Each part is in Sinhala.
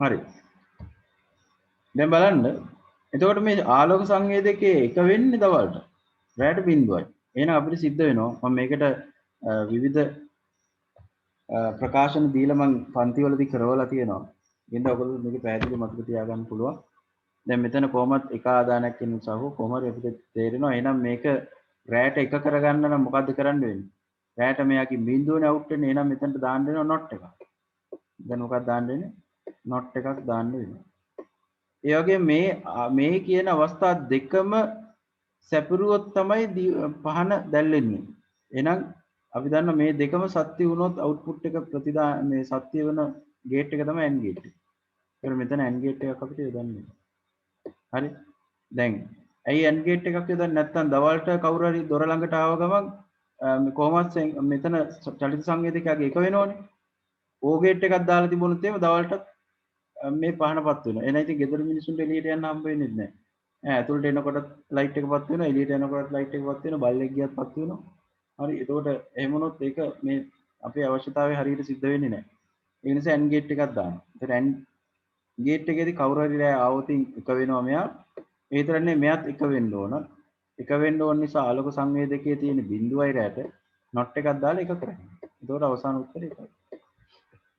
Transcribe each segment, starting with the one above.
හරි. දැන් බලන්න. එතකොට මේ ආලෝක සංවේදකයේ එක වෙන්නේ දවල්ට. රැට බිඳුවයි. එහෙනම් අපිට සිද්ධ වෙනවා මම මේකට විවිධ ප්‍රකාශන දීලා මම පන්තිවලදී කරවලා තියෙනවා. ඉතින් ඔයගොල්ලෝ මේක පැහැදිලිව මතක තියාගන්න පුළුවන්. දැන් මෙතන කොහොමත් එක ආදානයක් ඉන්න සහෝ කොහොමද අපිට තේරෙනවා. එහෙනම් මේක රැට එක කරගන්න නම් මොකද්ද කරන්න වෙන්නේ? රැට මෙයාගේ බිඳුවනේ අවුට් වෙන්නේ. එහෙනම් මෙතනට දාන්න වෙනවා නොට් එකක්. දැන් මොකක්ද දාන්න වෙන්නේ? නොට් එකක් දාන්න වෙනවා. ඒ වගේ මේ කියන අවස්ථා දෙකම සැපිරුවොත් තමයි පහන දැල්වෙන්නේ. එහෙනම් අපි දන්න මේ දෙකම සත්‍ය වුණොත් අවුට්පුට් එක මේ සත්‍ය වෙන ගේට් එක තමයි AND ගේට් එක. ඒකට මෙතන AND ගේට් එකක් අපිට යොදන්න. හරි. දැන් ඇයි AND ගේට් එකක් යොදන්නේ නැත්නම් දවල්ට කවුරු හරි දොර ළඟට ආව ගමන් කොහොමද මෙතන චලිත සංවේදකයගේ එක වෙනවනේ. O ගේට් එකක් දාලා තිබුණොත් එහෙම දවල්ට මේ පහනපත් වෙනවා. එන ඉතින් ගෙදර මිනිස්සුන්ට එළියට යන්න හම්බ වෙන්නේ නැහැ. ඇතුළට එනකොට ලයිට් එකපත් වෙනවා, එළියට යනකොට ලයිට් එකපත් වෙනවා, බල්ලෙක් ගියත් පත් වෙනවා. හරි. එතකොට එහෙම වුණොත් ඒක මේ අපේ අවශ්‍යතාවය හරියට සිද්ධ වෙන්නේ නැහැ. ඒ නිසා AND ගේට් එකක් දානවා. ඒතර AND ගේට් එකේදී කවුරු හරි ආවොත් එක වෙනවා මෙයා. ඒ විතරනේ මෙයාත් එක වෙන්න ඕන. එක වෙන්න ඕන නිසා ආලෝක සංවේදකයේ තියෙන බිඳුවයි රැට නොට් එකක් දාලා එක කරන්නේ. එතකොට අවසාන උත්තරය ඒකයි.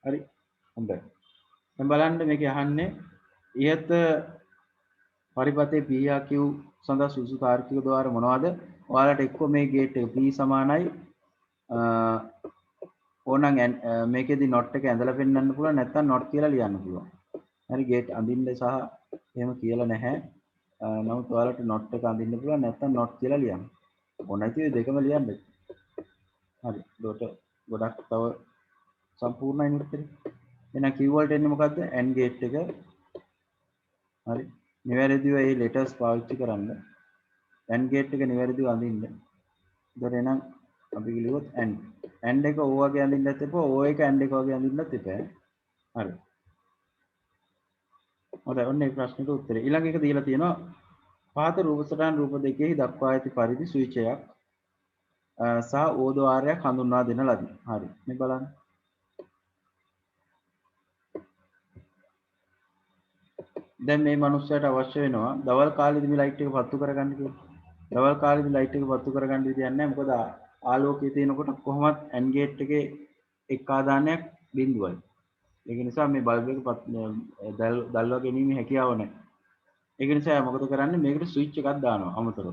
හරි. හොඳයි. දැන් බලන්න මේක අහන්නේ ඉහත පරිපතේ PRQ සඳහා සුසු තාර්කික ద్వාර මොනවද? ඔයාලට එක්ක මේ ගේට් එක P සමානයි ඕනනම් මේකෙදි නොට් එක ඇඳලා පෙන්නන්න පුළුවන් නැත්නම් නොට් කියලා ලියන්න පුළුවන්. හරි ගේට් අඳින්න සහ එහෙම කියලා නැහැ. නමුත් ඔයාලට නොට් එක අඳින්න පුළුවන් නැත්නම් නොට් කියලා ලියන්න. ඕන නැති ඔය දෙකම ලියන්න. හරි. ඒකට ගොඩක් තව සම්පූර්ණයි උත්තරේ. එහෙනම් Q වලට එන්නේ මොකද්ද? AND ගේට් එක. හරි. නිවැරදිව මේ ලෙටර්ස් පාවිච්චි කරන්න. AND ගේට් එක නිවැරදිව අඳින්න. ඒතර එහෙනම් අපි කිව්වොත් AND එක O වගේ අඳින්නත් එපා, O එක AND එක වගේ අඳින්නත් එපා. හරි. හොඳයි. ඔන්න ඒ ප්‍රශ්නෙට උත්තරේ. ඊළඟ එක දීලා තියෙනවා පහත රූප සටහන් රූප දෙකෙහි දක්වා ඇති පරිදි සුවිචයක් සහ O ద్వාරයක් හඳුන්වා දෙන ලදී. හරි. මේ බලන්න. දැන් මේ මනුස්සයාට අවශ්‍ය වෙනවා දවල් කාලෙදි මේ ලයිට් එක පත්තු කරගන්න කියලා. දවල් කාලෙදි ලයිට් එක පත්තු කරගන්න විදියක් නැහැ. මොකද ආලෝකය තියෙනකොට කොහොමත් AND ගේට් එකේ එක් ආදානයක් බිඳුවයි. ඒක නිසා මේ බල්බ් එක දැල්වා ගැනීමේ හැකියාව නැහැ. ඒක නිසා මොකද කරන්නේ මේකට ස්විච් එකක් දානවා අමතරව.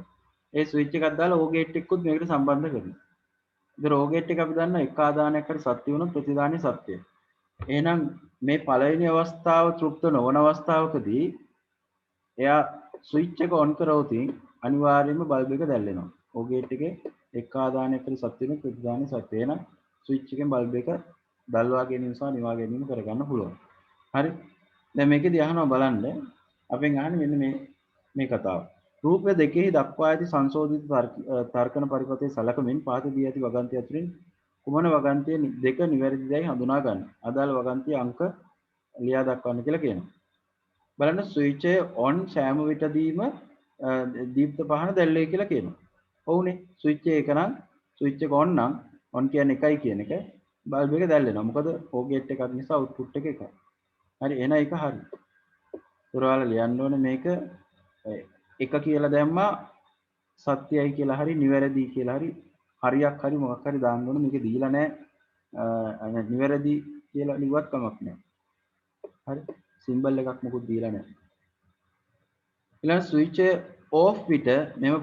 ඒ ස්විච් එකක් දාලා O ගේට් එකකුත් මේකට සම්බන්ධ කරනවා. ඉතින් O ගේට් එක අපි දන්නවා එක් ආදානයක් හරි සත්‍ය වුණොත් ප්‍රතිදානයේ සත්‍යයි. එහෙනම් මේ පළවෙනි අවස්ථාව තෘප්ත නොවන අවස්ථාවකදී එයා ස්විච් එක ඔන් කරවොත් අනිවාර්යයෙන්ම බල්බ් එක දැල්වෙනවා. O ගේට් එකේ එක් ආදානයක් හරි සත්‍ය වෙන ප්‍රතිදානයේ සත්‍ය වෙන ස්විච් එකෙන් බල්බ් එක දල්වා ගැනීම සහ නිවා ගැනීම කරගන්න පුළුවන්. හරි. දැන් මේකෙදි අහනවා බලන්න. අපෙන් අහන්නේ මෙන්න මේ කතාව. රූපය දෙකෙහි දක්වා ඇති සංශෝධිත තර්කන පරිපතේ සලකමින් පහත දී ඇති වගන්ති අතරින් කුමන වගන්තිය දෙක නිවැරදිදයි හඳුනා ගන්න. අදාළ වගන්තිය අංක ලියා දක්වන්න කියලා කියනවා. බලන්න ස්විච් එක ඔන් සෑම විටදීම දීප්ත පහන දැල්වේ කියලා කියනවා. ඔව්නේ. ස්විච් එක නම් ස්විච් එක ඔන් නම් ඔන් කියන්නේ එකයි කියන එක බල්බ් එක දැල්වෙනවා. මොකද O ගේට් එකක් නිසා අවුට්පුට් එක එකයි. හරි එහෙනම් ඒක හරි. ඒතර ලියන්න ඕනේ මේක එක කියලා දැම්මා සත්‍යයි කියලා හරි නිවැරදි කියලා හරි හරියක් හරි මොකක් හරි දාන්න ඕනේ මේක දීලා නැහැ නිවැරදි කියලා ලිව්වත් කමක් නැහැ. හරි සිම්බල් එකක් මොකුත් දීලා නැහැ. ඊළඟ ස්විච් ඕෆ් පිට මෙම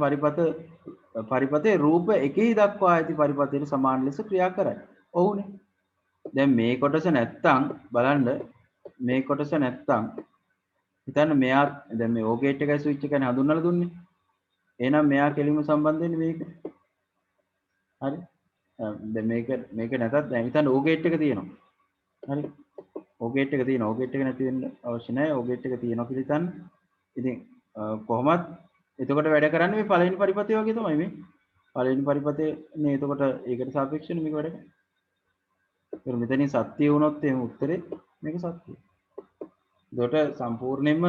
පරිපතේ රූප එකෙහි දක්වා ඇති පරිපතයට සමාන ලෙස ක්‍රියා කරයි. ඔව්නේ. දැන් මේ කොටස නැත්තම් බලන්න මේ කොටස නැත්තම් හිතන්න මෙයා දැන් මේ O ගේට් එකයි ස්විච් එකයි හඳුන්වලා දුන්නේ. එහෙනම් මෙයා කෙලින්ම සම්බන්ධ වෙන්නේ මේක. හරි. දැන් මේක නැතත් දැන් හිතන්න O ගේට් එක තියෙනවා. හරි. O ගේට් එක තියෙනවා. O ගේට් එක නැති වෙන්න අවශ්‍ය නැහැ. O ගේට් එක තියෙනවා කියලා හිතන්න. ඉතින් කොහොමත් එතකොට වැඩ කරන්නේ මේ පළවෙනි පරිපතේ වගේ තමයි මේ. පළවෙනි පරිපතේ නේ එතකොට ඒකට සාපේක්ෂව මේක වැඩ කරන්නේ. ඒක මෙතනින් සත්‍ය වුණොත් එහෙම උත්තරේ මේක සත්‍යයි. ඒකට සම්පූර්ණයෙන්ම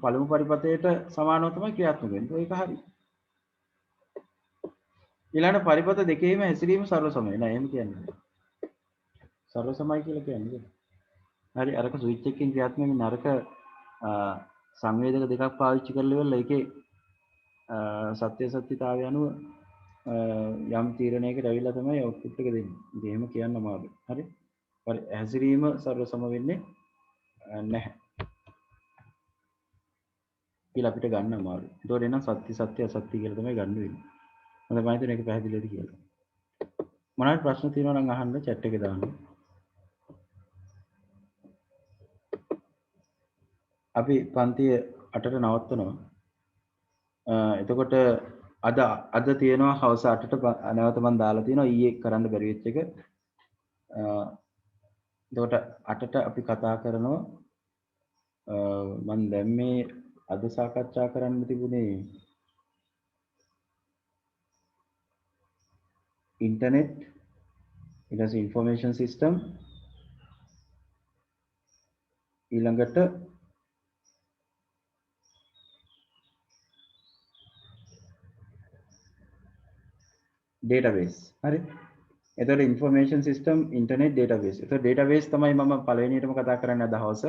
පළමු පරිපතයට සමානව තමයි ක්‍රියාත්මක වෙන්නේ. ඒක හරි. ඊළඟ පරිපත දෙකේම හැසිරීම සර්ව සමයි. නෑ එහෙම කියන්නේ. සර්ව සමයි කියලා කියන්නේ. හරි අරක ස්විච් එකකින් ක්‍රියාත්මක වෙන අරක සංවේදක දෙකක් පාවිච්චි කරලා ඉවරලා ඒකේ සත්‍යතාවය අනුව යම් තීරණයකට ඇවිල්ලා තමයි අවුට්පුට් එක දෙන්නේ. ඉතින් එහෙම කියන්න අමාරුයි. හරි. හරි හැසිරීම සර්ව සම වෙන්නේ නැහැ. කියලා අපිට ගන්න අමාරුයි. ඒතකොට එනම් සත්‍ය අසත්‍ය කියලා තමයි ගන්න වෙන්නේ. මම හිතන්නේ ඒක පැහැදිලිද කියලා. මොනවාරි ප්‍රශ්න තියෙනවා නම් අහන්න chat එකේ දාන්න. අපි පන්තිය 8ට නවත්වනවා. එතකොට අද තියෙනවා හවස 8ට නැවත මම දාලා තියෙනවා ඊයේ කරන්න බැරි වෙච්ච එක. එතකොට 8ට අපි කතා කරනවා මම දැන් මේ අද සාකච්ඡා කරන්න තිබුණේ ඉන්ටර්නෙට් ඊට පස්සේ ইনফরমේෂන් සිස්ටම් ඊළඟට database හරි එතකොට ইনফরমේෂන් සිස්ටම් ඉන්ටර්නෙට් database එතකොට database තමයි මම පළවෙනියටම කතා කරන්නේ අද හවස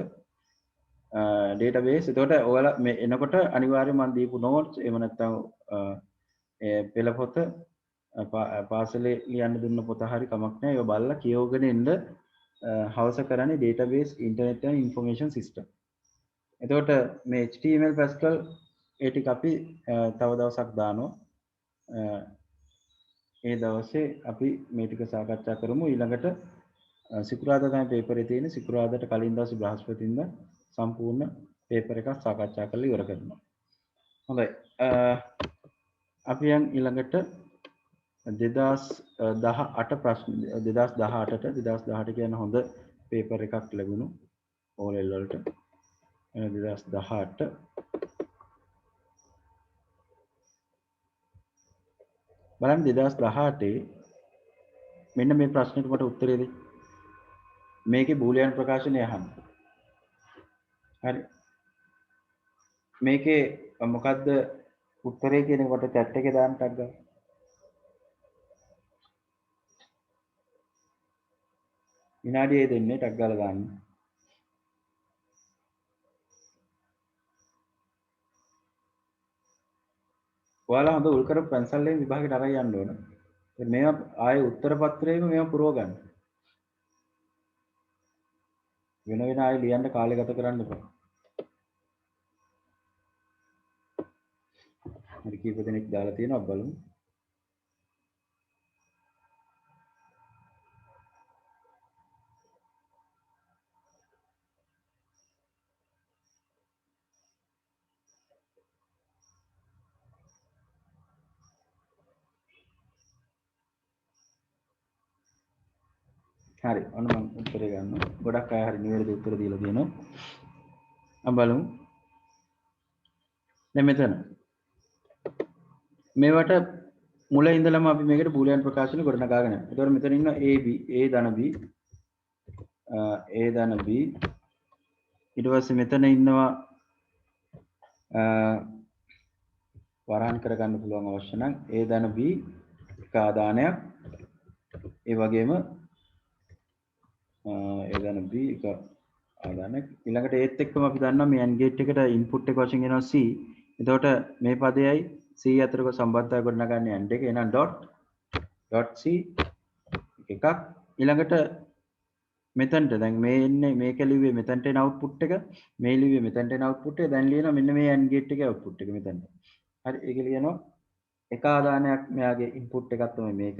database එතකොට ඔයාලා මේ එනකොට අනිවාර්යයෙන් මම දීපු notes එහෙම නැත්නම් පෙළ පොත පාසලේ ලියන්න දුන්න පොත හරි කමක් නැහැ ඒව බලලා කියවගෙන ඉන්න හවස කරන්නේ database internet and information system එතකොට මේ HTML Pascal ඒ ටික අපි තව දවසක් දානවා ඒ දවසේ අපි මේ ටික සාකච්ඡා කරමු ඊළඟට සිකුරාදා තමයි පේපර් එක තියෙන්නේ සිකුරාදාට කලින් දවසේ බ්‍රහස්පතින්දා සම්පූර්ණ පේපර් එකක් සාකච්ඡා කරලා ඉවර කරනවා හොඳයි අපි යන් ඊළඟට 2018 ප්‍රශ්න 2018 කියන හොඳ පේපර් එකක් ලැබුණු O level වලට 2018 බලන්න 2018 මෙන්න මේ ප්‍රශ්නෙට මට උත්තරේ දෙන්න. මේකේ බූලියන් ප්‍රකාශනය අහන්න. හරි. මේකේ මොකද්ද උත්තරේ කියන කොට chat එකේ දාන්න ටක් ගන්න. විනාඩියේ දෙන්නේ ටක් ගාලා දාන්න. ඔයාලා හොඳ උල් කරපු පැන්සල් එකෙන් විභාගෙට අරන් යන්න ඕන. මේවා ආයේ උත්තර පත්‍රයේම මේවා පුරව ගන්න. වෙන වෙන ආයේ ලියන්න කාලය ගත කරන්න එපා. හරි කීප දෙනෙක් දාලා තියෙනවා බලමු. හරි ඔන්න මම උත්තරේ ගන්නවා. ගොඩක් අය හරි නිවැරදි උත්තර දීලා තියෙනවා. අපි බලමු. දැන් මෙතන මේවට මුල ඉඳලම අපි මේකට බූලියන් ප්‍රකාශන ගොඩනගාගෙන යනවා. ඒතකොට මෙතන ඉන්න AB A ධන B A ධන B ඊට පස්සේ මෙතන ඉන්නවා වරහන් කරගන්න පුළුවන් අවශ්‍ය නම් A ධන B එක ආදානයක් ඒ වගේම A ධන B එක ආදානයක් ඊළඟට ඒත් එක්කම අපි දන්නවා මේ AND gate එකට ඉන්පුට් එක වශයෙන් එනවා C. එතකොට මේ පදයයි C අතර සම්බන්ධතාවය ගොඩනගන්නේ AND එක. එහෙනම් .c එකක් ඊළඟට මෙතනට දැන් මේ එන්නේ මේක ලිව්වේ මෙතනට එන අවුට්පුට් එක මේ ලිව්වේ මෙතනට එන අවුට්පුට් එක දැන් ලියනවා මෙන්න මේ AND gate එකේ අවුට්පුට් එක මෙතනට. හරි ඒක ලියනවා එක ආදානයක් මෙයාගේ ඉන්පුට් එකක් තමයි මේක.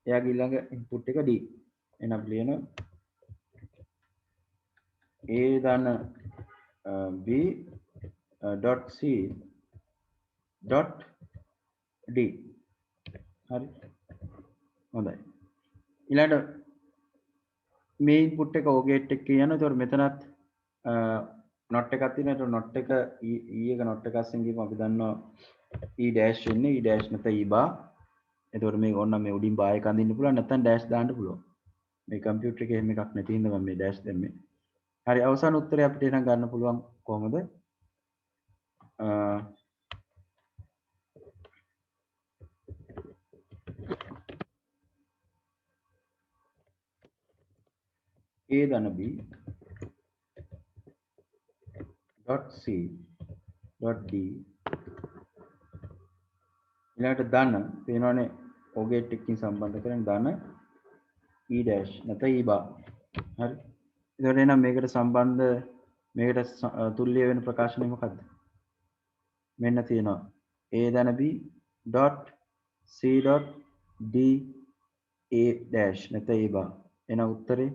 එයාගේ ඊළඟ ඉන්පුට් එක D. එහෙනම් ලියනවා A ධන B .c .d. හරි. හොඳයි. ඊළඟට මේ ඉන්පුට් එක O gate එකේ යනවා. ඒතකොට මෙතනත් not එකක් තියෙනවා. ඒතකොට not එක E එක not එක අස්සෙන් ගිහම අපි දන්නවා E dash වෙන්නේ E dash නැත්නම් E bar. එතකොට මේක ඕනනම් මේ උඩින් bar එක අඳින්න පුළුවන් නැත්නම් dash දාන්න පුළුවන්. මේ කම්පියුටර් එකේ එහෙම එකක් නැති හින්දා මම මේ dash දැම්මේ. හරි අවසාන උත්තරය අපිට එනම් ගන්න පුළුවන් කොහොමද? A ධන B dot c dot d ඊළඟට ධන පේනවනේ ඔබෙක්ට් එකකින් සම්බන්ධ කරගෙන ධන e dash නැත්නම් e bar හරි එතකොට එහෙනම් මේකට සම්බන්ධ මේකට තුල්ලිය වෙන ප්‍රකාශනය මොකක්ද මෙන්න තියෙනවා a ධන b dot c dot d a dash නැත්නම් e bar එහෙනම් උත්තරේ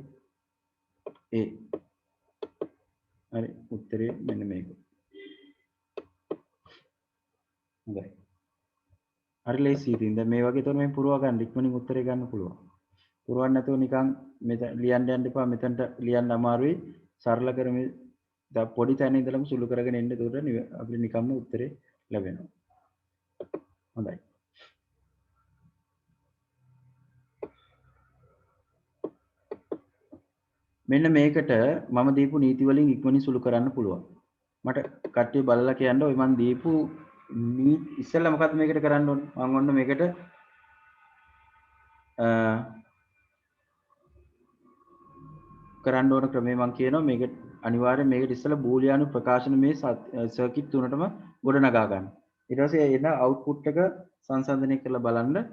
a හරි උත්තරේ මෙන්න මේක හොඳයි හරි ලේසි ඉතින් දැන් මේ වගේ තොර මේ පුරව ගන්න ඉක්මනින් උත්තරේ ගන්න පුළුවන් පුරවන්න නැතුව නිකන් මෙතන ලියන්න යන්න එපා මෙතනට ලියන්න අමාරුයි සරල කරමු දැන් පොඩි තැන ඉඳලම සුළු කරගෙන එන්න එතකොට අපිට නිකම්ම උත්තරේ ලැබෙනවා හොඳයි මෙන්න මේකට මම දීපු නීති වලින් ඉක්මනින් සුළු කරන්න පුළුවන් මට කට්ටිය බලලා කියන්න ඔය මම දීපු ඉස්සෙල්ලා මොකක්ද මේකට කරන්න ඕනේ මම ඔන්න මේකට කරන්න ඕන ක්‍රමය මම කියනවා මේක අනිවාර්යෙන් මේකට ඉස්සෙල්ලා බූලියානු ප්‍රකාශන මේ සර්කිට් තුනටම ගොඩනගා ගන්න. ඊට පස්සේ එන අවුට්පුට් එක සංසන්දනය කරලා බලන්න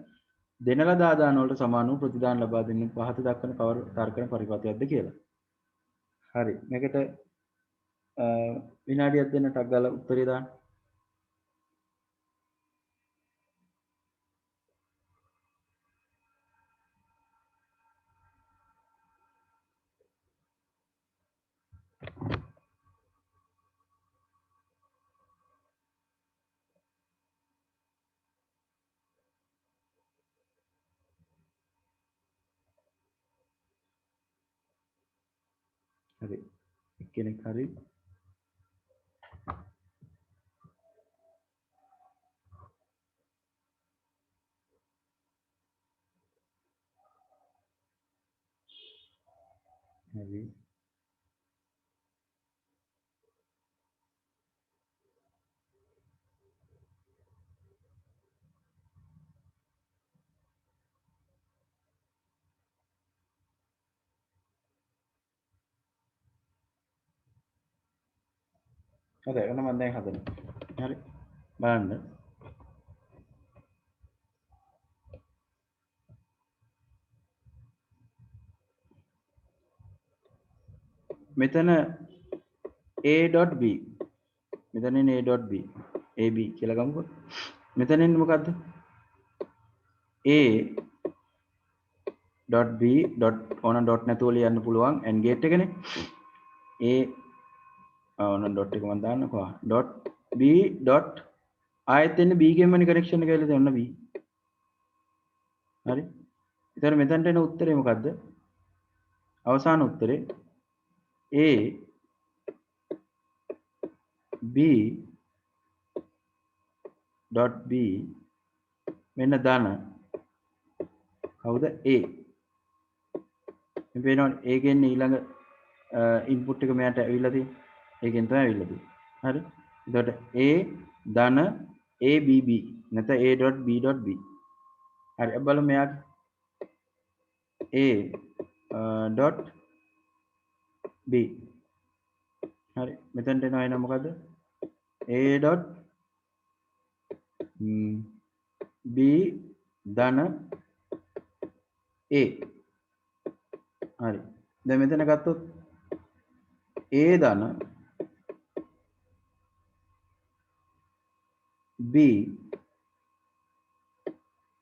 දෙනලා දාදාන වලට සමාන වූ ප්‍රතිදාන ලබා දෙන්න පහත දක්වන කවර තර්කන පරිපථයක්ද කියලා. හරි. මේකට විනාඩියක් දෙන්න ටක් ගාලා උත්තරේ දාන්න. හරි. එක්කෙනෙක් හරි. හරි. හරි. ඔන්න මම දැන් හදනවා. හරි. බලන්න. මෙතන a.b මෙතනින් a.b ab කියලා ගමුකෝ මෙතනින් මොකද්ද a.b ඕන ඩොට් නැතුව ලියන්න පුළුවන් and gate එකනේ ඕන ඩොට් එක මම දාන්නකෝ ඩොට් b ඩොට් ආයෙත් එන්නේ b ගෙන්මනේ කනෙක්ෂන් එක ඇවිල්ලා තියෙන b හරි ඊතර මෙතනට එන උත්තරේ මොකද්ද අවසාන උත්තරේ a b dot b මෙන්න දාන කවුද a මේ වෙනවනේ a ගෙන්නේ ඊළඟ ඉන්පුට් එක මෙයාට ඇවිල්ලා තියෙන්නේ ඒකෙන් තමයි ඇවිල්ලා තියෙන්නේ හරි එතකොට a ධන a b b නැත්නම් a dot b dot b හරි අපි බලමු මෙයාට a dot b හරි මෙතනට එනවා එන මොකද a dot b ධන a හරි දැන් මෙතන ගත්තොත් a ධන b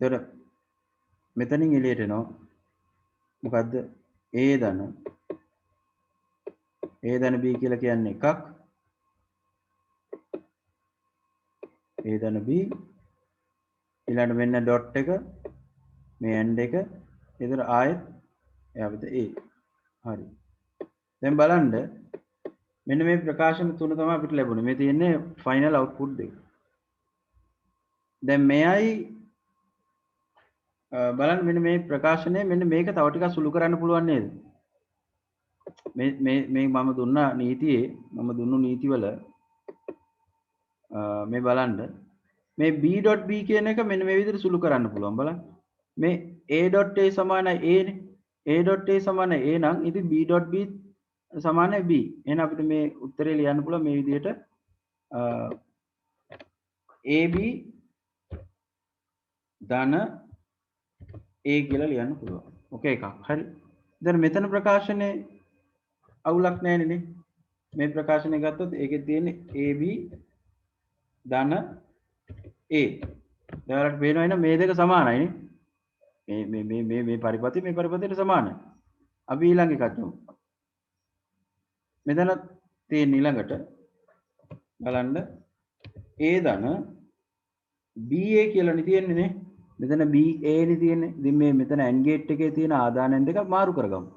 එතකොට මෙතනින් එළියට එනවා මොකද්ද a ධන a ධන b කියලා කියන්නේ එකක් a ධන b ඊළඟට මෙන්න ඩොට් එක මේ ඇන්ඩ් එක එතන ආයෙත් එයාවිත a හරි දැන් බලන්න මෙන්න මේ ප්‍රකාශන තුන තමයි අපිට ලැබුණේ මේ තියෙන්නේ ෆයිනල් අවුට්පුට් දෙක දැන් මෙයයි බලන්න මෙන්න මේ ප්‍රකාශනය මෙන්න මේක තව ටිකක් සුළු කරන්න පුළුවන් නේද මේ මම දුන්නා නීතියේ මම දුන්නු නීතිවල මේ බලන්න මේ b.b කියන එක මෙන්න මේ විදිහට සුළු කරන්න පුළුවන් බලන්න මේ a.a සමානයි a නේ a.a සමානයි a නම් ඉතින් b.b සමානයි b. එහෙනම් අපිට මේ උත්තරේ ලියන්න පුළුවන් මේ විදිහට ab ධන a කියලා ලියන්න පුළුවන්. ඔකේ එකක්. හරි. දැන් මෙතන ප්‍රකාශනයේ අවුලක් නැහැ නේ. මේ ප්‍රකාශනය ගත්තොත් ඒකේ තියෙන්නේ ab ධන a. දැන් පේනවා නේද මේ දෙක සමානයි නේ. මේ පරිපථයට සමානයි. අපි ඊළඟ එකට යමු. මෙතන තියෙන ඊළඟට බලන්න a ධන ba කියලා නේ තියෙන්නේ නේ. මෙතන ba නේ තියෙන්නේ. ඉතින් මේ මෙතන AND ගේට් එකේ තියෙන ආදානයන් දෙක මාරු කරගමු.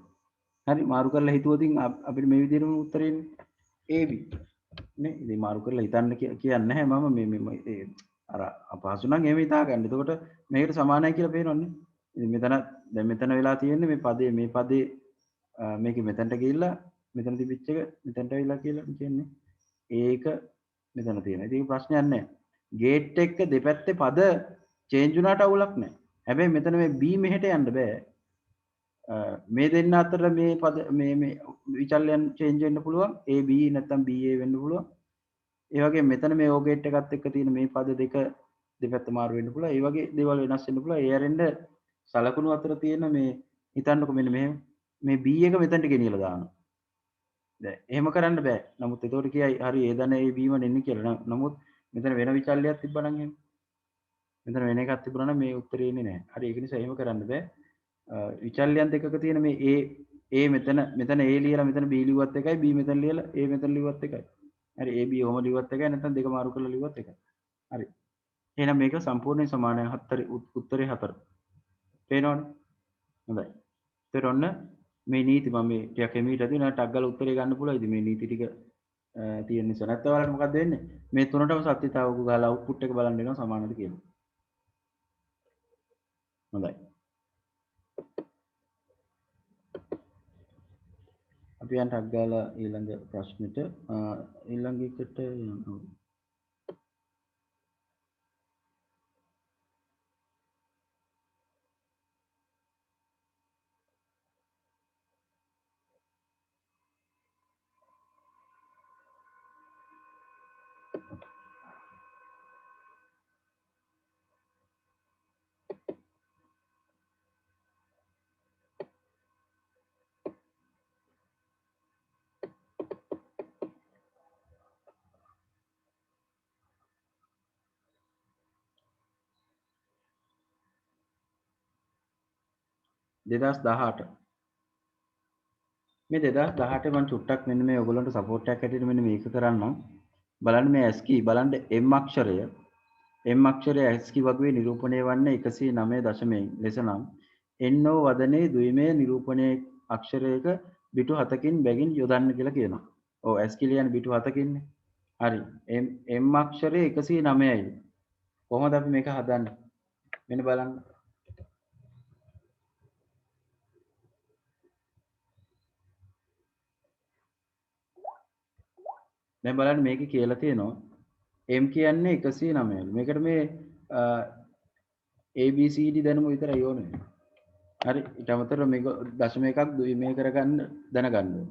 හරි මාරු කරලා හිතුවොත් අපිට මේ විදිහටම උත්තරේ එන්නේ ab නේ. ඉතින් මාරු කරලා හිතන්න කියන්නේ නැහැ මම මේ අර අපහසු නම් එහෙම හිතා ගන්න. එතකොට මේකට සමානයි කියලා පේනවනේ. ඉතින් දැන් මෙතන වෙලා තියෙන්නේ මේ පදේ මේකේ මෙතනට ගිහිල්ලා මෙතන තිබිච්ච එක මෙතනට වෙලා කියලා කියන්නේ. ඒක මෙතන තියෙනවා. ඉතින් ප්‍රශ්නයක් නැහැ. ගේට් එක දෙපැත්තේ පද චේන්ජ් වුණාට අවුලක් නැහැ. හැබැයි මෙතන මේ B මෙහෙට යන්න බෑ. මේ දෙන්න අතර මේ පද මේ විචල්යන් චේන්ජ් වෙන්න පුළුවන්. AB නැත්නම් BA වෙන්න පුළුවන්. ඒ වගේ මෙතන මේ O ගේට් එකත් එක්ක තියෙන මේ පද දෙක දෙපැත්ත මාරු වෙන්න පුළුවන්. ඒ වගේ දේවල් වෙනස් වෙන්න පුළුවන්. ඒ අරින්ද සලකුණු අතර තියෙන මේ හිතන්නකො මෙන්න මෙහෙම මේ B එක මෙතනට ගෙනියලා දානවා. දැන් එහෙම කරන්න බෑ. නමුත් එතකොට කියයි හරි ඒ දන ඒ B ම දෙන්නේ කියලා. නමුත් මෙතන වෙන විචල්‍යයක් තිබ්බනම් එහෙම. මෙතන වෙන එකක් තිබුණා නම් මේ උත්තරේ එන්නේ නැහැ. හරි ඒක නිසා එහෙම කරන්න බෑ. විචල්‍යයන් දෙකක තියෙන මේ A මෙතන A ලියලා මෙතන B ලිව්වත් එකයි B මෙතන ලියලා A මෙතන ලිව්වත් එකයි. හරි AB ඔහම ලිව්වත් එකයි නැත්නම් දෙක මාරු කරලා ලිව්වත් එකයි. හරි. එහෙනම් මේක සම්පූර්ණයෙන් සමානයි. උත්තරේ 4. පේනවනේ? හොඳයි. ඒතර ඔන්න මේ නීති මම මේ ටිකක් එමීට දිනා ටක් ගාලා උත්තරේ ගන්න පුළුවන්. ඉතින් මේ නීති ටික තියෙන නිසා නැත්නම් ඔයාලට මොකක්ද වෙන්නේ? මේ තුනටම සත්‍යතාවක ගහලා අවුට්පුට් එක බලන්න වෙනවා සමානද කියලා. හොඳයි. අපි යන්න ටක් ගාලා ඊළඟ ප්‍රශ්නෙට ඊළඟ එකට යනවා. දෙදස් 18 මේ 2018 මම චුට්ටක් මෙන්න මේ ඔයගොල්ලන්ට සපෝට් එකක් හැටියට මෙන්න මේක කරන්නම්. බලන්න මේ ASCII බලන්න M අක්ෂරය ASCII වගේ නිරූපණය වන්නේ 109.0 ලෙස නම් NO වදනේ ද්විමය නිරූපණයේ අක්ෂරයක බිටු 7කින් බැගින් යොදන්න කියලා කියනවා. ඔව් ASCII ලියන්නේ බිටු 7කින්නේ. හරි. M අක්ෂරය 109යි. කොහොමද අපි මේක හදන්නේ? මෙන්න බලන්න. දැන් බලන්න මේකේ කියලා තියෙනවා m කියන්නේ 109යි. මේකට මේ ABCD දැනුම විතරයි ඕනේ. හරි. ඊට අමතරව මේක දශම එකක් ද්විමය කරගන්න දැනගන්න ඕනේ.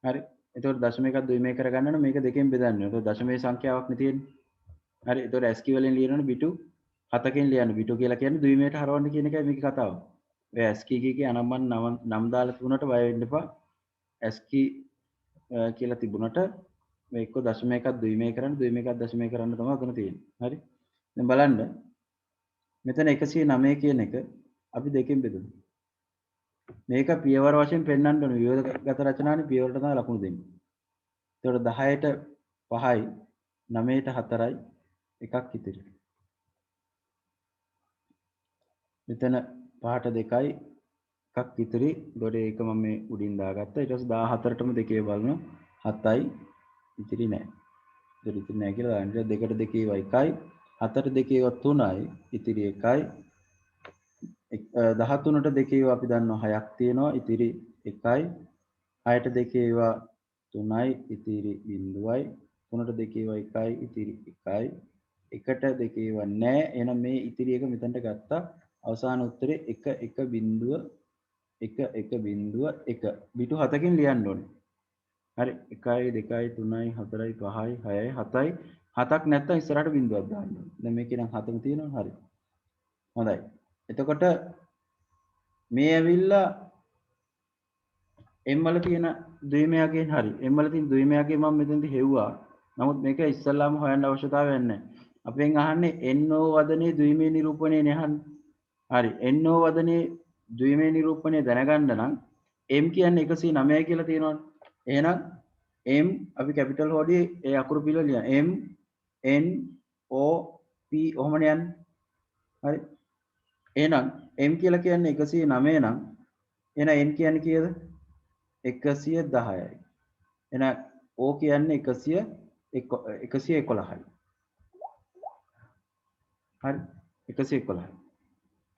හරි. එතකොට දශම එකක් ද්විමය කරගන්න නම් මේක දෙකෙන් බෙදන්න ඕනේ. එතකොට දශමයේ සංඛ්‍යාවක් නේ තියෙන්නේ. හරි. එතකොට ASCII වලින් ලියනවනේ බිටු 7කින් ලියන්න. බිටු කියලා කියන්නේ ද්විමයට හරවන්න කියන එකයි මේකේ කතාව. ඔය ASCII කීකේ අනම්මන් නම් දාලා තිබුණට බය වෙන්න එපා. ASCII කියලා තිබුණට මේ එක්ක දශම එකක් ද්විමය කරන්න ද්විමය එකක් දශමය කරන්න තමයි උතන තියෙන්නේ. හරි. දැන් බලන්න මෙතන 109 කියන එක අපි දෙකෙන් බෙදමු. මේක පියවර වශයෙන් පෙන්වන්න ඕනේ. විවිධගත රචනානේ පියවරට තමයි ලකුණු දෙන්නේ. ඒතකොට 10ට 5යි 9ට 4යි එකක් ඉතිරි. මෙතන 5ට 2යි එකක් ඉතිරි. ඒතකොට ඒක මම මේ උඩින් දාගත්තා. ඊට පස්සේ 14ටම දෙකේ බලනවා 7යි ඉතිරි නැහැ. ඉතිරි නැහැ කියලා දාන්න. 2ට 2 ඒවා 1යි 4ට 2 ඒවා 3යි ඉතිරි 1යි 13ට 2 ඒවා අපි දන්නවා 6ක් තියෙනවා ඉතිරි 1යි 6ට 2 ඒවා 3යි ඉතිරි 0යි 3ට 2 ඒවා 1යි ඉතිරි 1යි 1ට 2 ඒවා නැහැ. එහෙනම් මේ ඉතිරි එක මෙතනට ගත්තා. අවසාන උත්තරේ 1 1 බිංදුව 1 1 බිංදුව 1 බිටු 7කින් ලියන්න ඕනේ. හරි 1යි 2යි 3යි 4යි 5යි 6යි 7යි 7ක් නැත්තම් ඉස්සරහට බිඳුවක් දාන්න ඕනේ. දැන් මේකේ නම් 7ම තියෙනවා. හරි. හොඳයි. එතකොට මේ ඇවිල්ලා M වල තියෙන ද්විමයාකයෙන් හරි. M වල තියෙන ද්විමයාකයෙන් මම මෙතනදී හෙව්වා. නමුත් මේක ඉස්සල්ලාම හොයන්න අවශ්‍යතාවයක් නැහැ. අපෙන් අහන්නේ NO වදනේ ද්විමේ නිරූපණය නහන්නේ. හරි. NO වදනේ ද්විමේ නිරූපණය දැනගන්න නම් M කියන්නේ 109යි කියලා තියෙනවනේ. එහෙනම් M අපි කැපිටල් හොඩියේ ඒ අකුරු පිළිවෙල ලියන M N O P ඔහොමනේ යන්නේ. හරි. එහෙනම් M කියලා කියන්නේ 109 නම් එහෙනම් N කියන්නේ කීයද? 110යි. එහෙනම් O කියන්නේ 111යි. හරි. 111යි.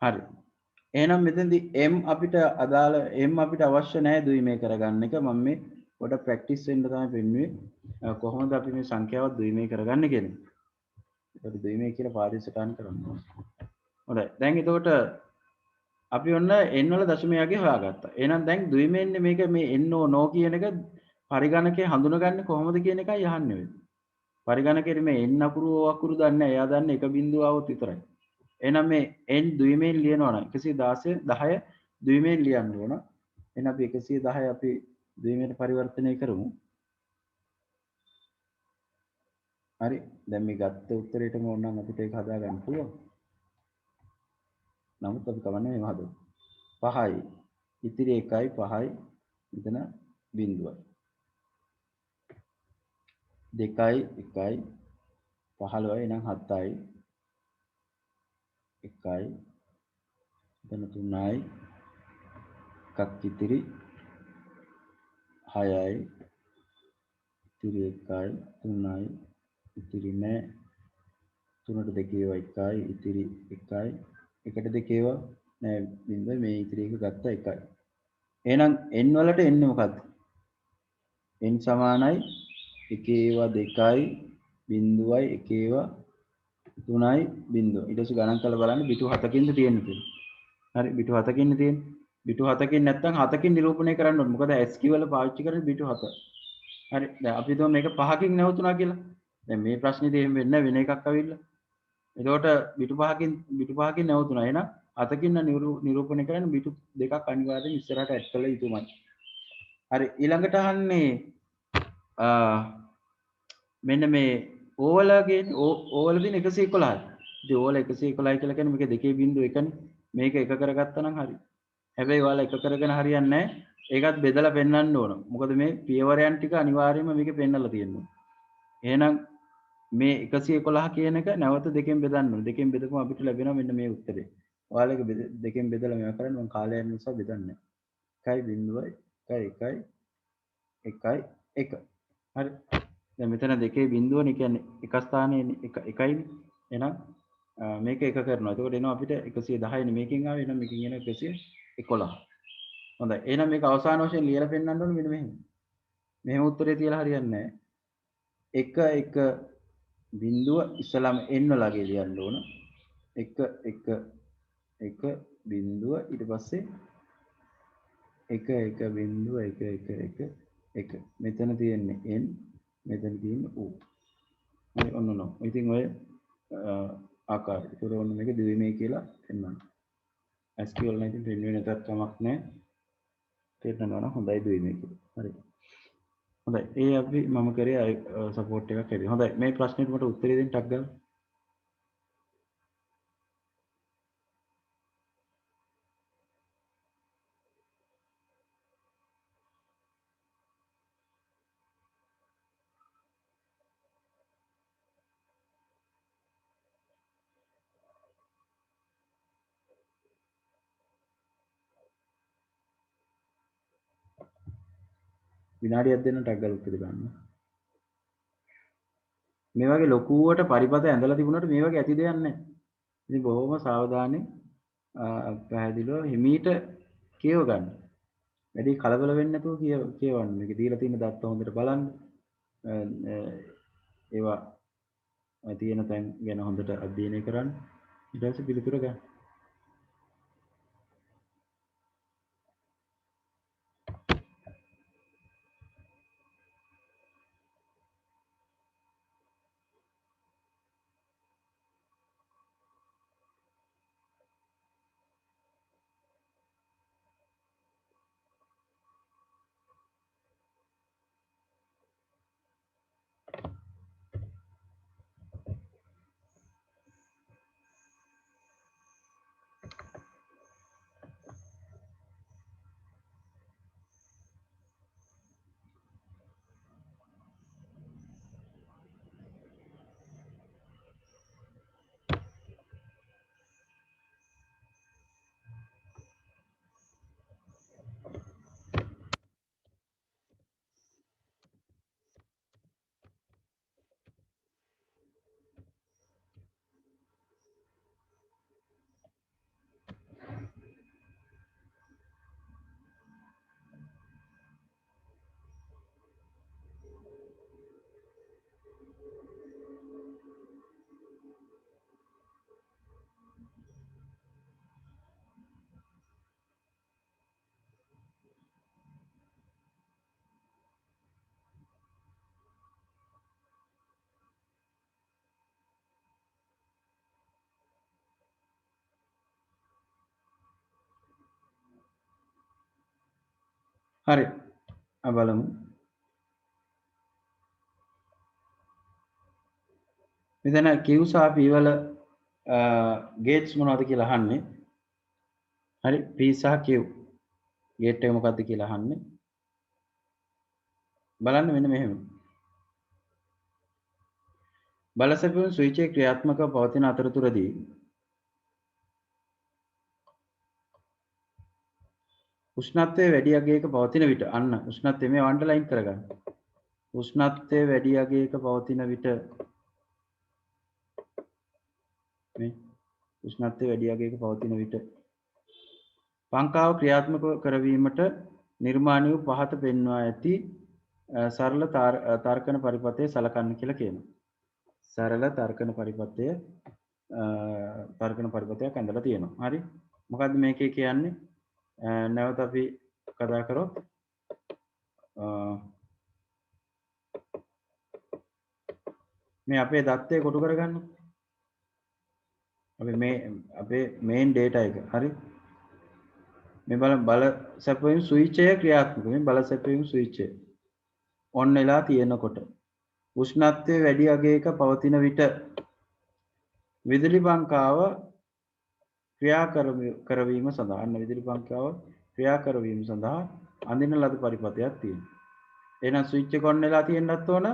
හරි. එහෙනම් මෙතනදී M අපිට අදාළ M අපිට අවශ්‍ය නැහැ ද්විමේ කරගන්න එක. මම මේ පොඩ ප්‍රැක්ටිස් වෙන්න තමයි පෙන්නුවේ. කොහොමද අපි මේ සංඛ්‍යාවත් ද්විමේ කරගන්නේ කියන එක. ඒක ද්විමේ කියලා පාරිසටහන් කරනවා. හොඳයි. දැන් එතකොට අපි ඔන්න n වල දශමයගේ හොයාගත්තා. එහෙනම් දැන් ද්විමේන්නේ මේක මේ no no කියන එක පරිගණකයේ හඳුනගන්නේ කොහොමද කියන එකයි අහන්නේ වෙන්නේ. පරිගණකයේ මේ n අකුරු o අකුරු දන්නේ නැහැ. එයා දන්නේ එක බිඳුව આવොත් විතරයි. එහෙනම් මේ n ද්විමේන් ලියනවා නම් 116 10 ද්විමේන් ලියන්න ඕන. එහෙනම් අපි 110 අපි ද්විමේට පරිවර්තනය කරමු. හරි. දැන් මේ ගත්ත උත්තරේටම ඕනනම් අපිට ඒක හදාගන්න පුළුවන්. නමුත් අපි කවන්නේ මේව හදමු. 5යි. ඉතිරි 1යි 5යි මෙතන බිඳුවයි. 2යි 1යි 15යි එහෙනම් 7යි 1යි එතන 3යි එකක් ඉතිරි 6යි ඉතිරි 1යි 3යි ඉතිරි නෑ 3ට 2 ඒවා 1යි ඉතිරි 1යි එකට 2 ඒවා නෑ බිඳුව මේ ඉතිරි එක ගත්ත 1යි. එහෙනම් n වලට එන්නේ මොකද්ද? n සමානයි 1 ඒවා 2යි බිඳුවයි 1 ඒවා 3යි බිඳුව. ඊට පස්සේ ගණන් කරලා බලන්න පිටු 7කින්ද තියෙන්නේ කියලා. හරි පිටු 7කින් තියෙන්නේ. පිටු 7කින් නැත්නම් 7කින් නිරූපණය කරන්න ඕනේ. මොකද SQ වල පාවිච්චි කරන්නේ පිටු 7. හරි. දැන් අපි හිතමු මේක 5කින් නැවතුණා කියලා. දැන් මේ ප්‍රශ්නේදී එහෙම වෙන්නේ නැහැ වෙන එකක් අවිල්ල. එතකොට පිටු 5කින් නැවතුණා. එහෙනම් 7කින් නිරූපණය කරන්න පිටු දෙකක් අනිවාර්යෙන් ඉස්සරහට ඇඩ් කළ යුතුමයි. හරි. ඊළඟට අහන්නේ මෙන්න මේ ඕවල ගේන්නේ ඕවල දින 111යි. ඉතින් ඕවල 111යි කියලා කියන්නේ මේක 2.1නේ. මේක එක කරගත්තා නම් හරි. හැබැයි ඔයාලා එක කරගෙන හරියන්නේ නැහැ. ඒකත් බෙදලා පෙන්වන්න ඕන. මොකද මේ පියවරයන් ටික අනිවාර්යයෙන්ම මේකේ පෙන්නලා තියෙනවා. එහෙනම් මේ 111 කියන එක නැවත දෙකෙන් බෙදන්න ඕන. දෙකෙන් බෙදපුවම අපිට ලැබෙනවා මෙන්න මේ උත්තරේ. ඔයාලගේ දෙකෙන් බෙදලා මේවා කරන්න මම කාලය යන නිසා බෙදන්නේ නැහැ. 1.1 1 1 1 හරි. දැන් මෙතන දෙකේ බිඳුවනේ කියන්නේ එක ස්ථානයේ එකයිනේ. එහෙනම් මේක එක කරනවා. එතකොට එනවා අපිට 110නේ මේකෙන් ආවේ. එහෙනම් මේකෙන් එන 111. හොඳයි. එහෙනම් මේක අවසාන වශයෙන් ලියලා පෙන්නන්න ඕනේ මෙන්න මෙහෙම. මෙහෙම උත්තරේ තියලා හරියන්නේ නැහැ. 1 1 බිඳුව ඉස්සලාම n වලගේ ලියන්න ඕන. 1 1 1 බිඳුව ඊට පස්සේ 1 1 බිඳුව 1 1 1 1 මෙතන තියෙන්නේ n මෙතන තියෙන්නේ o. හරි ඔන්න ඔන්න. ඉතින් ඔය ආකාරය. ඒක ඔන්න මේක ද්විමේ කියලා පෙන්නන්න. SQL නම් ඉතින් පෙන්වෙන්නේ නැතත් කමක් නැහැ. පෙන්නනවා නම් හොඳයි ද්විමේ කියලා. හරි. හොඳයි. ඒ අපි මම කරේ සපෝට් එකක් හැදී. හොඳයි. මේ ප්‍රශ්නෙට මට උත්තරේ දෙන්න ටක් ගන්න. විනාඩියක් දෙන්න ටක් ගාලා උත්තර දාන්න. මේ වගේ ලොකුවට පරිපත ඇඳලා තිබුණාට මේ වගේ ඇති දෙයක් නැහැ. ඉතින් බොහොම සාවධානයෙන් පැහැදිලිව හිමීට කියව ගන්න. වැඩි කලබල වෙන්නේ නැතුව කියවන්න. මේක දීලා තියෙන දත්ත හොඳට බලන්න. ඒවා තියෙන තැන් ගැන හොඳට අධ්‍යයනය කරන්න. ඊට පස්සේ පිළිතුර ගන්න. හරි. බලමු. මෙතන Q සහ P වල ගේට්ස් මොනවද කියලා අහන්නේ. හරි. P සහ Q ගේට් එක මොකක්ද කියලා අහන්නේ. බලන්න මෙන්න මෙහෙම. බලසැපුම් ස්විච් එක ක්‍රියාත්මකව පවතින අතරතුරදී උෂ්ණත්වයේ වැඩි අගයක පවතින විට අන්න උෂ්ණත්වය මේ අන්ඩර්ලයින් කරගන්න. උෂ්ණත්වයේ වැඩි අගයක පවතින විට මේ උෂ්ණත්වයේ වැඩි අගයක පවතින විට පංකාව ක්‍රියාත්මක කරවීමට නිර්මාණය වූ පහත පෙන්වා ඇති සරල තර්කන පරිපථය සලකන්න කියලා කියනවා. සරල තර්කන පරිපථයක් ඇඳලා තියෙනවා. හරි. මොකද්ද මේකේ කියන්නේ? නැවත අපි කතා කරොත් මේ අපේ தත්ත්වය කොටු කරගන්න. අපි මේ අපේ මේන් data එක. හරි. මේ බල සැපයීම් ස්විච් එක ක්‍රියාත්මක. මේ බල සැපයීම් ස්විච් එක ඔන් වෙලා තියෙනකොට උෂ්ණත්වයේ වැඩි අගයක පවතින විට විදුලි පංකාව ක්‍රියා කරවීම සඳහා විදුලි පංකාව ක්‍රියා කරවීම සඳහා අඳින ලද පරිපථයක් තියෙනවා. එහෙනම් ස්විච් එක ඔන් වෙලා තියෙන්නත් ඕන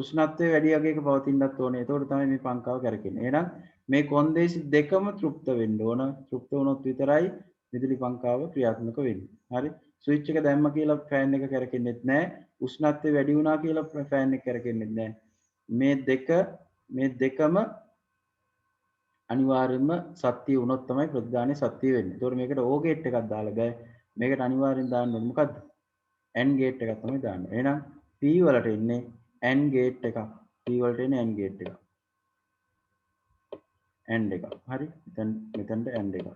උෂ්ණත්වයේ වැඩි අගයක පවතින්නත් ඕනේ. එතකොට තමයි මේ පංකාව කැරකෙන්නේ. එහෙනම් මේ කොන්දේසි දෙකම තෘප්ත වෙන්න ඕන. තෘප්ත වුණොත් විතරයි විදුලි පංකාව ක්‍රියාත්මක වෙන්නේ. හරි. ස්විච් එක දැම්ම කියලා ෆෑන් එක කැරකෙන්නේ නැහැ. උෂ්ණත්වය වැඩි වුණා කියලා ෆෑන් එක කැරකෙන්නේ නැහැ. මේ දෙකම අනිවාර්යයෙන්ම සත්‍ය වුණොත් තමයි ප්‍රතිදානේ සත්‍ය වෙන්නේ. ඒතකොට මේකට O ගේට් එකක් දාලා බෑ. මේකට අනිවාර්යෙන් දාන්න ඕනේ මොකද්ද? AND ගේට් එකක් තමයි දාන්න. එහෙනම් P වලට එන්නේ AND ගේට් එකක්. P වලට එන්නේ AND ගේට් එකක්. AND එකක්. හරි. මෙතනට AND එකක්.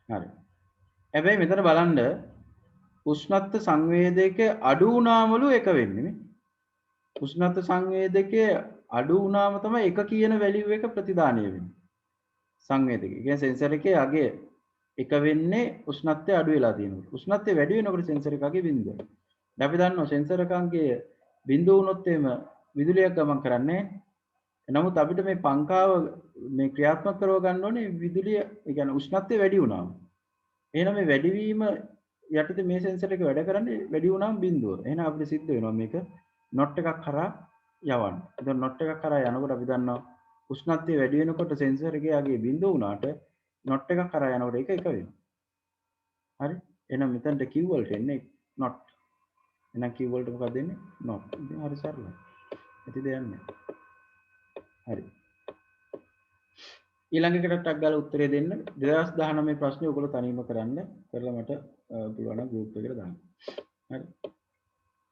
හරි. හැබැයි මෙතන බලන්න උෂ්ණත්ව සංවේදක අඩු වුණාමලු එක වෙන්නේ නේ. උෂ්ණත්ව සංවේදකයේ අඩු වුණාම තමයි එක කියන වැලියු එක ප්‍රතිදානය වෙන්නේ. සංවේදකය. කියන්නේ සෙන්සර් එකේ අගය එක වෙන්නේ උෂ්ණත්වය අඩු වෙලා තියෙනකොට. උෂ්ණත්වය වැඩි වෙනකොට සෙන්සර් එක අගේ බිඳුවයි. දැන් අපි දන්නවා සෙන්සර් එක අංගය බිඳුව වුණොත් එimhe විදුලියක් ගමන් කරන්නේ නැහැ. නමුත් අපිට මේ පංකාව මේ ක්‍රියාත්මක කරව ගන්න ඕනේ විදුලිය, ඒ කියන්නේ උෂ්ණත්වය වැඩි වුණාම. එහෙනම් මේ වැඩිවීම යටතේ මේ සෙන්සර් එක වැඩ කරන්නේ වැඩි වුණාම බිඳුව. එහෙනම් අපිට සිද්ධ වෙනවා මේක නොට් එකක් කරා යවන්න. එතකොට නොට් එකක් කරා යනකොට අපි දන්නවා උෂ්ණත්වය වැඩි වෙනකොට සෙන්සර් එකේ යගේ බිඳුව වුණාට නොට් එකක් කරා යනකොට ඒක එක වෙනවා. හරි. එහෙනම් මෙතනට Q වලට එන්නේ නොට්. එහෙනම් Q වලට මොකක්ද එන්නේ? නොට්. ඉතින් හරි සරලයි. ඇති දෙයක් නැහැ. හරි. ඊළඟ එකකට ටක් ගාලා උත්තරේ දෙන්න. 2019 ප්‍රශ්නේ ඔයගොල්ලෝ තනියම කරන්න. කරලා මට පුළුවන් නම් ගෲප් එකට දාන්න. හරි.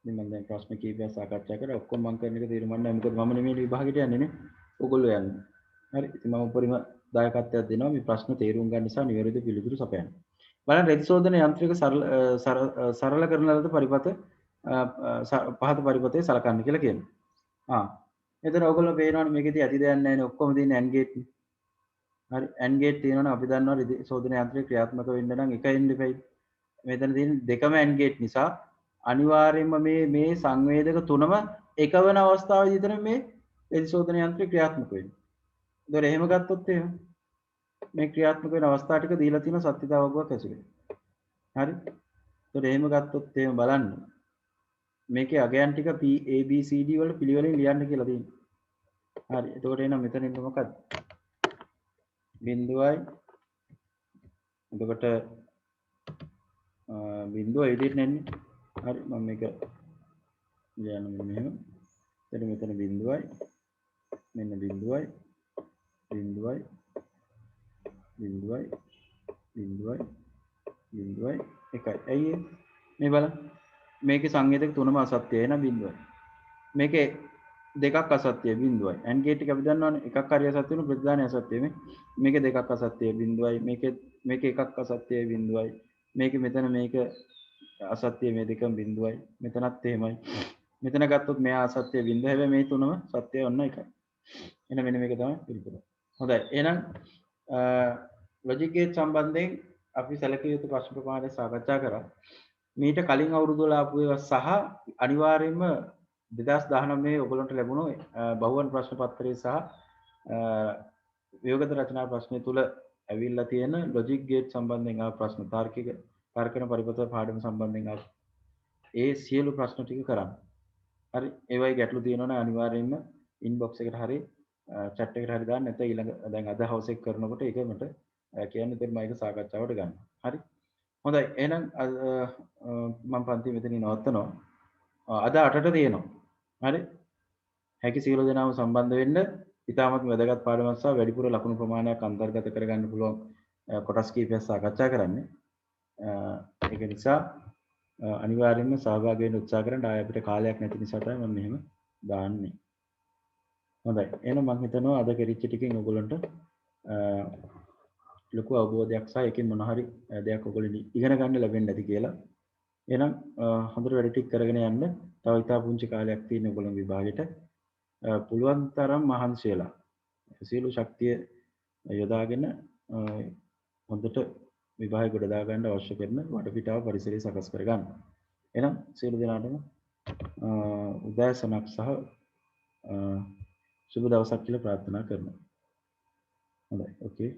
ඉතින් මම දැන් ප්‍රශ්න කීපයක් සාකච්ඡා කරා. ඔක්කොම මම කරන එක තීරණය නැහැ. මොකද මම නෙමෙයි විභාගෙට යන්නේ නේ. ඔයගොල්ලෝ යන්නේ. හරි. ඉතින් මම උපරිම දායකත්වයක් දෙනවා මේ ප්‍රශ්න තේරුම් ගන්න නිසා නිවැරදි පිළිතුරු සපයන්න. බලන්න රෙදි සෝදන යන්ත්‍රික සරල කරන ලද පරිපථ පහත පරිපථය සලකන්න කියලා කියනවා. එතන ඔයගොල්ලෝ පේනවනේ මේකෙදී ඇති දෙයක් නැහැ නේ. ඔක්කොම තියෙන්නේ AND ගේට් නේ. හරි AND ගේට් තියෙනවනේ අපි දන්නවා රෙදි සෝදන යන්ත්‍රය ක්‍රියාත්මක වෙන්න නම් එකෙන් දෙපයි. මෙතන තියෙන දෙකම AND ගේට් නිසා අනිවාර්යයෙන්ම මේ සංවේදක තුනම එකවන අවස්ථාවේදී විතර මේ රෙදි සෝදන යන්ත්‍රය ක්‍රියාත්මක වෙන්නේ. ඒතොර එහෙම ගත්තොත් එහෙම මේ ක්‍රියාත්මක වෙන අවස්ථා ටික දීලා තියෙන සත්‍යතාවයක් ඇසුරේ. හරි. ඒතොර එහෙම ගත්තොත් එහෙම බලන්න. මේකේ අගයන් ටික P A B C D වල පිළිවෙලින් ලියන්න කියලා තියෙනවා. හරි. එතකොට එහෙනම් මෙතන ඉන්න මොකක්ද? බිඳුවයි. එතකොට බිඳුව එඩිට් නැන්නේ. හරි මම මේක ලියන්න මෙහෙම. එතන මෙතන බිඳුවයි. මෙන්න බිඳුවයි. බිඳුවයි. බිඳුවයි. බිඳුවයි. බිඳුවයි එකයි. ඇයි මේ බලන්න. මේකේ සංවේදක තුනම අසත්‍යයි නේද බිඳුවයි. මේකේ දෙකක් අසත්‍යයි බිඳුවයි. AND ගේට් එක අපි දන්නවනේ එකක් හරි අසත්‍ය වෙන ප්‍රතිදානය අසත්‍යයි මේ. මේකේ දෙකක් අසත්‍යයි බිඳුවයි. මේකේ එකක් අසත්‍යයි බිඳුවයි. මේකේ මෙතන මේක අසත්‍යයි මේ දෙකම බිඳුවයි. මෙතනත් එහෙමයි. මෙතන ගත්තොත් මෙයා අසත්‍යයි බිඳුව. හැබැයි මේ තුනම සත්‍යය ඔන්න එකයි. එහෙනම් මෙන්න මේක තමයි පිළිතුර. හොඳයි. එහෙනම් ලොජික් ගේට් සම්බන්ධයෙන් අපි සැලකිය යුතු ප්‍රශ්න ප්‍රමාණය සාකච්ඡා කරා. මීට කලින් අවුරුදු වල ආපු ඒවා සහ අනිවාර්යයෙන්ම 2019 ඔයගොල්ලන්ට ලැබුණු බහුවන ප්‍රශ්න පත්‍රයේ සහ වියෝගත රචනා ප්‍රශ්නය තුල ඇවිල්ලා තියෙන ලොජික් ගේට් සම්බන්ධයෙන් ආ ප්‍රශ්න තාර්කික තර්කන පරිපථ පාඩම සම්බන්ධයෙන් ආ ඒ සියලු ප්‍රශ්න ටික කරන්න. හරි ඒවයි ගැටලු තියෙනවනේ අනිවාර්යයෙන්ම ඉන්බොක්ස් එකට හරි chat එකට හරි දාන්න නැත්නම් ඊළඟ දැන් අද හවස් එක කරනකොට ඒක මට කියන්න ඉතින් මම ඒක සාකච්ඡාවට ගන්න. හරි. හොඳයි. එහෙනම් මම පන්ති මෙතනින් නවත්තනවා. අද 8ට තියෙනවා. හරි. හැකි සියලු දෙනාම සම්බන්ධ වෙන්න. ඉතාමත් වැදගත් පාඩමක් සහ වැඩිපුර ලකුණු ප්‍රමාණයක් අන්තර්ගත කරගන්න පුළුවන් කොටස් කීපයක් සාකච්ඡා කරන්නේ. ඒක නිසා අනිවාර්යයෙන්ම සහභාගී වෙන්න උත්සාහ කරන්න. ආයෙ අපිට කාලයක් නැති නිසා තමයි මම මෙහෙම දාන්නේ. හොඳයි. එහෙනම් මම හිතනවා අද කෙරිච්ච ටිකෙන් ඔයගොල්ලන්ට ලොකු අවබෝධයක් සහ එකකින් මොන හරි දෙයක් ඔයගොල්ලෝ ඉගෙන ගන්න ලැබෙන්න ඇති කියලා. එහෙනම් හොඳට වැඩ ටික කරගෙන යන්න. තව ඉතා පුංචි කාලයක් තියෙන ඔයගොල්ලෝ විභාගෙට පුළුවන් තරම් මහන්සි වෙලා සියලු ශක්තිය යොදාගෙන හොඳට විභාගය ගොඩ දා ගන්න අවශ්‍ය කරන වටපිටාව පරිසරය සකස් කර ගන්න. එහෙනම් සියලු දෙනාටම උදෑසනක් සහ සුබ දවසක් කියලා ප්‍රාර්ථනා කරනවා. හොඳයි. ඕකේ.